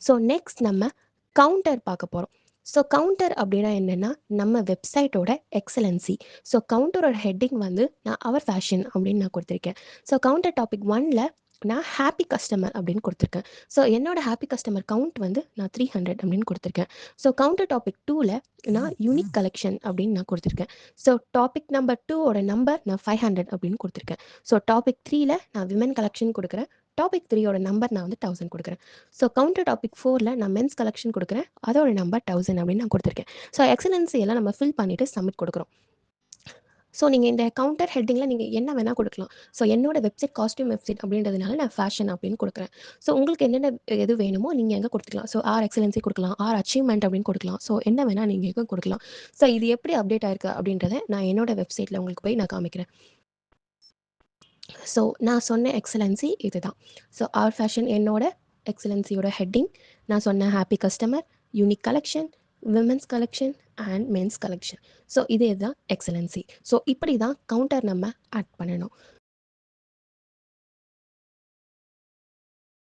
So next நம்ம counter பார்க்க போகிறோம். ஸோ கவுண்டர் அப்படின்னா என்னென்னா நம்ம வெப்சைட்டோட எக்ஸலன்சி. ஸோ கவுண்டரோட ஹெட்டிங் வந்து நான் அவர் ஃபேஷன் அப்படின்னு நான் கொடுத்துருக்கேன். ஸோ கவுண்டர் டாபிக் 1ல் நான் ஹாப்பி கஸ்டமர் அப்படின்னு கொடுத்துருக்கேன். ஸோ என்னோட ஹாப்பி கஸ்டமர் கவுண்ட் வந்து நான் 300 அப்படின்னு கொடுத்துருக்கேன். ஸோ கவுண்டர் டாபிக் 2ல் நான் யூனிக் கலெக்ஷன் அப்படின்னு நான் கொடுத்துருக்கேன். ஸோ டாபிக் நம்பர் 2ஓட நம்பர் நான் 500 அப்படின்னு கொடுத்துருக்கேன். ஸோ டாபிக் 3ல் நான் விமன் கலெக்ஷன் கொடுக்குறேன். டாபிக் 3ஓட நம்பர் நான் வந்து 1000 கொடுக்குறேன். ஸோ கவுண்டர் டாபிக் 4ல் நான் மென்ஸ் கலெக்ஷன் கொடுக்குறேன். அதோட நம்பர் 1000 அப்படின்னு நான் கொடுத்துருக்கேன். ஸோ எக்ஸலன்சி எல்லாம் நம்ம ஃபில் பண்ணிவிட்டு சப்மிட் கொடுக்குறோம். ஸோ நீங்கள் இந்த கவுண்டர் ஹெட்டிங்கில் நீங்கள் என்ன வேணால் கொடுக்கலாம். ஸோ என்னோட வெப்சைட் காஸ்டியூம் வெப்சைட் அப்படின்றதுனால நான் ஃபேஷன் அப்படின்னு கொடுக்குறேன். ஸோ உங்களுக்கு என்னென்ன எது வேணுமோ நீங்கள் எங்கே கொடுத்துக்கலாம். ஸோ ஆர் எக்ஸலன்சி கொடுக்கலாம், ஆர் அச்சீவ்மெண்ட் அப்படின்னு கொடுக்கலாம். ஸோ என்ன வேணால் நீங்கள் எங்கே கொடுக்கலாம். ஸோ இது எப்படி அப்டேட் ஆயிருக்கு அப்படின்றத நான் என்னோட வெப்சைட்டில் உங்களுக்கு போய் நான் காமிக்கிறேன். ஸோ நான் சொன்ன எக்ஸலன்சி இதுதான். ஸோ ஆர் ஃபேஷன் என்னோட எக்ஸலன்சியோட ஹெட்டிங், நான் சொன்ன happy customer, unique collection, women's collection and men's collection. So இதே தான் எக்ஸலன்சி. ஸோ இப்படி தான் கவுண்டர் நம்ம ஆட் பண்ணணும்.